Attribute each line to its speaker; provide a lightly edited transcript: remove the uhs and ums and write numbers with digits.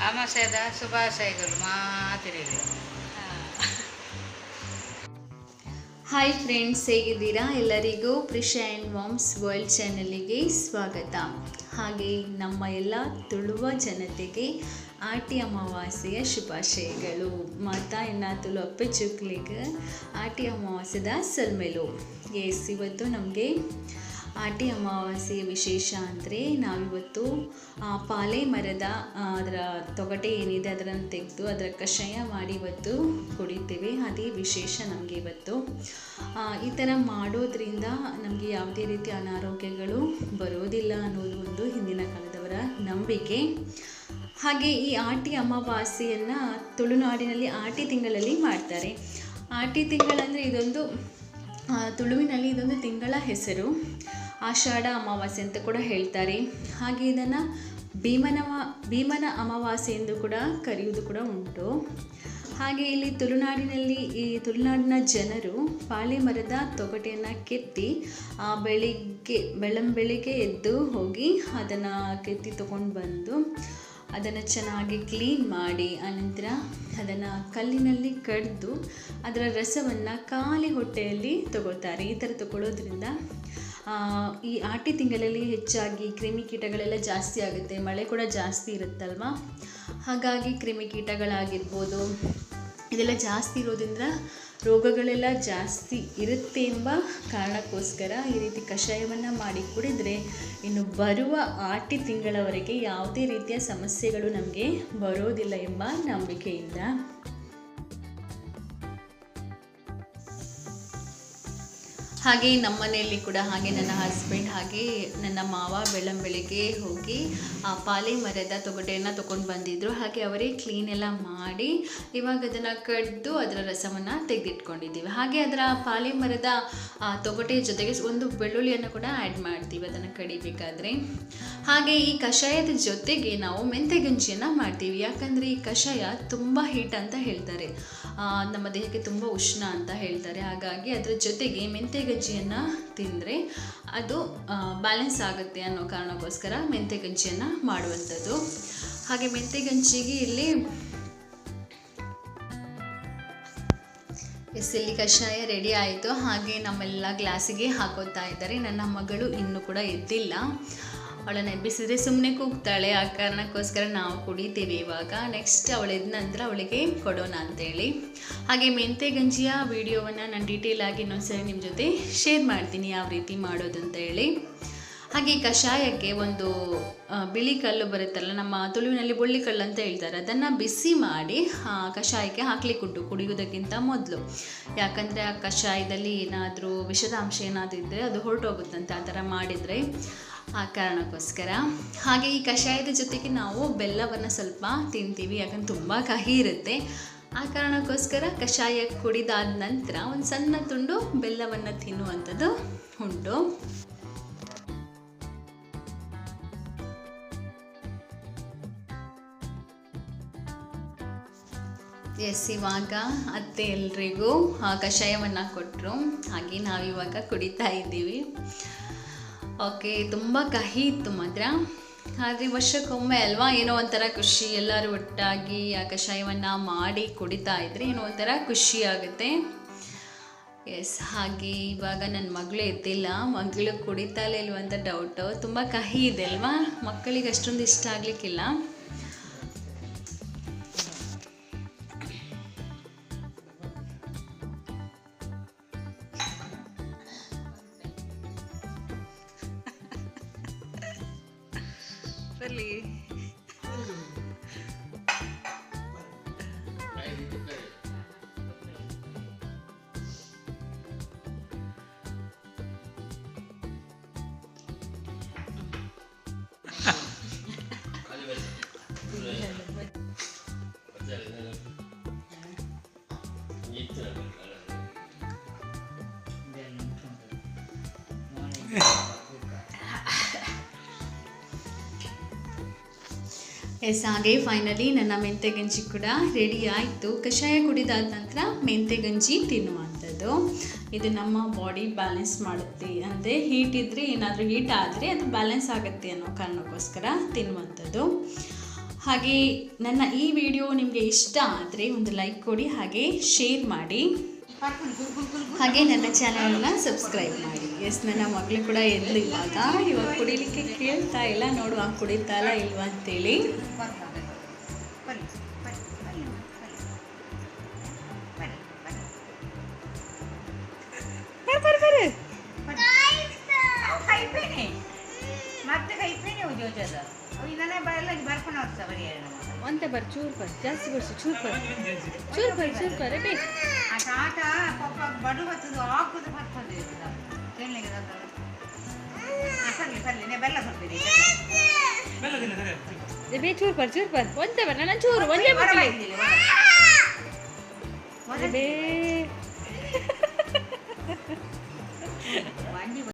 Speaker 1: ಅಮಾವಾಸ್ಯದ ಶುಭಾಶಯಗಳು ಮಾತಿರಲಿ.
Speaker 2: Hi friends, ಹೇಗಿದ್ದೀರಾ? ಎಲ್ಲರಿಗೂ ಪ್ರಿಷಾ ಆ್ಯಂಡ್ ಮಾಮ್ಸ್ ವರ್ಲ್ಡ್ ಚಾನಲಿಗೆ ಸ್ವಾಗತ. ಹಾಗೆ ನಮ್ಮ ಎಲ್ಲ ತುಳುವ ಜನತೆಗೆ ಆಟಿ ಅಮಾವಾಸ್ಯೆಯ ಶುಭಾಶಯಗಳು. ಮಾತಾ ಎನ್ನಾತುಲು ಅಪ್ಪೆ ಚುಕ್ಲಿಗೆ ಆಟಿ ಅಮಾವಾಸ್ಯದ ಸಲ್ಮೆಲು. ಎಸ್, ಇವತ್ತು ನಮಗೆ ಆಟಿ ಅಮಾವಾಸ್ಯೆಯ ವಿಶೇಷ ಅಂದರೆ ನಾವಿವತ್ತು ಪಾಲೆ ಮರದ ಅದರ ತೊಗಟೆ ಏನಿದೆ ಅದನ್ನು ತೆಗೆದು ಅದರ ಕಷಾಯ ಮಾಡಿ ಇವತ್ತು ಕುಡಿತೀವಿ. ಅದೇ ವಿಶೇಷ ನಮಗೆ ಇವತ್ತು. ಈ ಥರ ಮಾಡೋದ್ರಿಂದ ನಮಗೆ ಯಾವುದೇ ರೀತಿಯ ಅನಾರೋಗ್ಯಗಳು ಬರೋದಿಲ್ಲ ಅನ್ನೋದು ಒಂದು ಹಿಂದಿನ ಕಾಲದವರ ನಂಬಿಕೆ. ಹಾಗೆ ಈ ಆಟಿ ಅಮಾವಾಸ್ಯೆಯನ್ನು ತುಳುನಾಡಿನಲ್ಲಿ ಆಟಿ ತಿಂಗಳಲ್ಲಿ ಮಾಡ್ತಾರೆ. ಆಟಿ ತಿಂಗಳಂದರೆ ಇದೊಂದು ತುಳುವಿನಲ್ಲಿ ಇದೊಂದು ತಿಂಗಳ ಹೆಸರು. ಆಷಾಢ ಅಮಾವಾಸ್ಯೆ ಅಂತ ಕೂಡ ಹೇಳ್ತಾರೆ. ಹಾಗೆ ಇದನ್ನು ಭೀಮನ ಅಮಾವಾಸ್ಯೆ ಎಂದು ಕೂಡ ಕರೆಯುವುದು ಕೂಡ ಉಂಟು. ಹಾಗೆ ಇಲ್ಲಿ ಈ ತುಳುನಾಡಿನ ಜನರು ಪಾಲೆ ಮರದ ತೊಗಟೆಯನ್ನು ಕೆತ್ತಿ ಬೆಳಂಬೆಳಿಗ್ಗೆ ಎದ್ದು ಹೋಗಿ ಅದನ್ನು ಕೆತ್ತಿ ತೊಗೊಂಡು ಬಂದು ಅದನ್ನು ಚೆನ್ನಾಗಿ ಕ್ಲೀನ್ ಮಾಡಿ ಆನಂತರ ಅದನ್ನು ಕಲ್ಲಿನಲ್ಲಿ ಕಡಿದು ಅದರ ರಸವನ್ನು ಖಾಲಿ ಹೊಟ್ಟೆಯಲ್ಲಿ ತಗೊಳ್ತಾರೆ. ಈ ಥರ ತಗೊಳ್ಳೋದ್ರಿಂದ ಈ ಆಟಿ ತಿಂಗಳಲ್ಲಿ ಹೆಚ್ಚಾಗಿ ಕ್ರಿಮಿಕೀಟಗಳೆಲ್ಲ ಜಾಸ್ತಿ ಆಗುತ್ತೆ. ಮಳೆ ಕೂಡ ಜಾಸ್ತಿ ಇರುತ್ತಲ್ವ, ಹಾಗಾಗಿ ಕ್ರಿಮಿಕೀಟಗಳಾಗಿರ್ಬೋದು ಇದೆಲ್ಲ ಜಾಸ್ತಿ ಇರೋದ್ರಿಂದ ರೋಗಗಳೆಲ್ಲ ಜಾಸ್ತಿ ಇರುತ್ತೆ ಎಂಬ ಕಾರಣಕ್ಕೋಸ್ಕರ ಈ ರೀತಿ ಕಷಾಯವನ್ನು ಮಾಡಿ ಕುಡಿದರೆ ಇನ್ನು ಬರುವ ಆಟಿ ತಿಂಗಳವರೆಗೆ ಯಾವುದೇ ರೀತಿಯ ಸಮಸ್ಯೆಗಳು ನಮಗೆ ಬರೋದಿಲ್ಲ ಎಂಬ ನಂಬಿಕೆಯಿಂದ. ಹಾಗೆ ನಮ್ಮ ಮನೆಯಲ್ಲಿ ಕೂಡ ಹಾಗೆ ನನ್ನ ಹಸ್ಬೆಂಡ್ ಹಾಗೆ ನನ್ನ ಮಾವ ಬೆಳಂಬೆಳಿಗ್ಗೆ ಹೋಗಿ ಆ ಪಾಲೆ ಮರದ ತೊಗಟೆಯನ್ನು ತೊಗೊಂಡು ಬಂದಿದ್ದರು. ಹಾಗೆ ಅವರೇ ಕ್ಲೀನ್ ಎಲ್ಲ ಮಾಡಿ ಇವಾಗ ಅದನ್ನು ಕಡ್ದು ಅದರ ರಸವನ್ನು ತೆಗೆದಿಟ್ಕೊಂಡಿದ್ದೀವಿ. ಹಾಗೆ ಅದರ ಪಾಲೆ ಮರದ ತೊಗಟೆಯ ಜೊತೆಗೆ ಒಂದು ಬೆಳ್ಳುಳ್ಳಿಯನ್ನು ಕೂಡ ಆ್ಯಡ್ ಮಾಡ್ತೀವಿ ಅದನ್ನು ಕಡಿಬೇಕಾದ್ರೆ. ಹಾಗೆ ಈ ಕಷಾಯದ ಜೊತೆಗೆ ನಾವು ಮೆಂತೆ ಗಂಜಿಯನ್ನು ಮಾಡ್ತೀವಿ. ಯಾಕಂದರೆ ಈ ಕಷಾಯ ತುಂಬ ಹೀಟ್ ಅಂತ ಹೇಳ್ತಾರೆ, ನಮ್ಮ ದೇಹಕ್ಕೆ ತುಂಬ ಉಷ್ಣ ಅಂತ ಹೇಳ್ತಾರೆ. ಹಾಗಾಗಿ ಅದರ ಜೊತೆಗೆ ಮೆಂತೆ ಗಂಜಿಯನ್ನು ತಿಂದರೆ ಅದು ಬ್ಯಾಲೆನ್ಸ್ ಆಗುತ್ತೆ ಅನ್ನೋ ಕಾರಣಕ್ಕೋಸ್ಕರ ಮೆಂತೆ ಗಂಜಿಯನ್ನು ಮಾಡುವಂಥದ್ದು. ಹಾಗೆ ಮೆಂತೆ ಗಂಜಿಗೆ ಇಲ್ಲಿ ಕಷಾಯ ರೆಡಿ ಆಯಿತು. ಹಾಗೆ ನಮ್ಮೆಲ್ಲ ಗ್ಲಾಸಿಗೆ ಹಾಕೋತಾ ಇದ್ದಾರೆ. ನನ್ನ ಮಗಳು ಇನ್ನೂ ಕೂಡ ಎದ್ದಿಲ್ಲ, ಅವಳನ್ನು ಎಬ್ಬಿಸಿದ್ರೆ ಸುಮ್ಮನೆ ಕೂಗ್ತಾಳೆ. ಆ ಕಾರಣಕ್ಕೋಸ್ಕರ ನಾವು ಕುಡಿತೀವಿ ಇವಾಗ. ನೆಕ್ಸ್ಟ್ ಅವಳು ಎದ್ದ ನಂತರ ಅವಳಿಗೆ ಕೊಡೋಣ ಅಂತೇಳಿ. ಹಾಗೆ ಮೆಂತೆ ಗಂಜಿಯ ವಿಡಿಯೋವನ್ನು ನಾನು ಡೀಟೇಲಾಗಿ ಇನ್ನೊಂದ್ಸರಿ ನಿಮ್ಮ ಜೊತೆ ಶೇರ್ ಮಾಡ್ತೀನಿ ಯಾವ ರೀತಿ ಮಾಡೋದು ಅಂತ ಹೇಳಿ. ಹಾಗೆ ಕಷಾಯಕ್ಕೆ ಒಂದು ಬಿಳಿ ಕಲ್ಲು ಬರುತ್ತಲ್ಲ, ನಮ್ಮ ತುಳುವಿನಲ್ಲಿ ಬೊಳ್ಳಿ ಕಲ್ಲು ಅಂತ ಹೇಳ್ತಾರೆ, ಅದನ್ನು ಬಿಸಿ ಮಾಡಿ ಕಷಾಯಕ್ಕೆ ಹಾಕ್ಲಿಕ್ಕೆ ಉಂಟು ಕುಡಿಯೋದಕ್ಕಿಂತ ಮೊದಲು. ಯಾಕಂದರೆ ಆ ಕಷಾಯದಲ್ಲಿ ಏನಾದರೂ ವಿಷದ ಅಂಶ ಏನಾದರೂ ಇದ್ದರೆ ಅದು ಹೊರಟೋಗುತ್ತಂತೆ ಆ ಥರ ಮಾಡಿದರೆ, ಆ ಕಾರಣಕ್ಕೋಸ್ಕರ. ಹಾಗೆ ಈ ಕಷಾಯದ ಜೊತೆಗೆ ನಾವು ಬೆಲ್ಲವನ್ನು ಸ್ವಲ್ಪ ತಿಂತೀವಿ, ಯಾಕಂದ್ರೆ ತುಂಬ ಕಹಿ ಇರುತ್ತೆ. ಆ ಕಾರಣಕ್ಕೋಸ್ಕರ ಕಷಾಯ ಕುಡಿದಾದ ನಂತರ ಒಂದು ಸಣ್ಣ ತುಂಡು ಬೆಲ್ಲವನ್ನು ತಿನ್ನುವಂಥದ್ದು ಉಂಟು. ಎಸ್, ಇವಾಗ ಅತ್ತೆ ಎಲ್ರಿಗೂ ಕಷಾಯವನ್ನು ಕೊಟ್ಟರು. ಹಾಗೆ ನಾವಿವಾಗ ಕುಡಿತಾ ಇದ್ದೀವಿ. ಓಕೆ, ತುಂಬ ಕಹಿ ಇತ್ತು ಮಾತ್ರ. ಆದರೆ ವರ್ಷಕ್ಕೊಮ್ಮೆ ಅಲ್ವಾ, ಏನೋ ಒಂಥರ ಖುಷಿ, ಎಲ್ಲರೂ ಒಟ್ಟಾಗಿ ಆ ಕಷಾಯವನ್ನು ಮಾಡಿ ಕುಡಿತಾ ಇದ್ದರೆ ಏನೋ ಒಂಥರ ಖುಷಿ ಆಗುತ್ತೆ. ಎಸ್, ಹಾಗೆ ಇವಾಗ ನನ್ನ ಮಗಳು ಎದ್ದಿಲ್ಲ, ಮಗಳು ಕುಡಿತಾಲೇ ಇಲ್ವಂತ ಡೌಟು. ತುಂಬ ಕಹಿ ಇದೆ ಅಲ್ವಾ, ಮಕ್ಕಳಿಗೆ ಅಷ್ಟೊಂದು ಇಷ್ಟ ಆಗಲಿಕ್ಕಿಲ್ಲ. ಎಸ್, ಹಾಗೆ ಫೈನಲಿ ನನ್ನ ಮೆಂತೆ ಗಂಜಿ ಕೂಡ ರೆಡಿ ಆಯಿತು. ಕಷಾಯ ಕುಡಿದಾದ ನಂತರ ಮೆಂತೆ ಗಂಜಿ ತಿನ್ನುವಂಥದ್ದು. ಇದು ನಮ್ಮ ಬಾಡಿ ಬ್ಯಾಲೆನ್ಸ್ ಮಾಡುತ್ತೆ, ಅಂದರೆ ಹೀಟ್ ಇದ್ದರೆ ಏನಾದರೂ ಹೀಟ್ ಆದರೆ ಅದು ಬ್ಯಾಲೆನ್ಸ್ ಆಗುತ್ತೆ ಅನ್ನೋ ಕಾರಣಕ್ಕೋಸ್ಕರ ತಿನ್ನುವಂಥದ್ದು. ಹಾಗೆ ನನ್ನ ಈ ವಿಡಿಯೋ ನಿಮಗೆ ಇಷ್ಟ ಆದರೆ ಒಂದು ಲೈಕ್ ಕೊಡಿ, ಹಾಗೆ ಶೇರ್ ಮಾಡಿ, ಹಾಗೆ ನನ್ನ ಚಾನಲನ್ನು ಸಬ್ಸ್ಕ್ರೈಬ್ ಮಾಡಿ. ನನ್ನ ಮಗಳು ಕೂಡ ಎದ್ದು ಇವಾಗ ಕುಡಿಲಿಕ್ಕೆ ಕೇಳ್ತಾ ಇಲ್ಲ, ನೋಡುವ ಕುಡಿತಾಲ ಇಲ್ವಾ ಅಂತೇಳಿ.
Speaker 1: ಒಂತೆ ಬರ್ ಚೂರು ಬರ್ ಜಾಸ್ತಿ ಬರ್ಸು ಚೂರು ಬರ್ ಬೇ ಬಡು ಬರ್ತದೆ ಹಾಕುದು ಬರ್ತದೆ ಬೆಲ್ಲ ಬರ್ತೀರಿ ಬೇ ಚೂರು ಬರ್ ಒಂತೆ ಬರ್ ನನ್ನ ಚೂರು ಒಂದೇ ಬೇ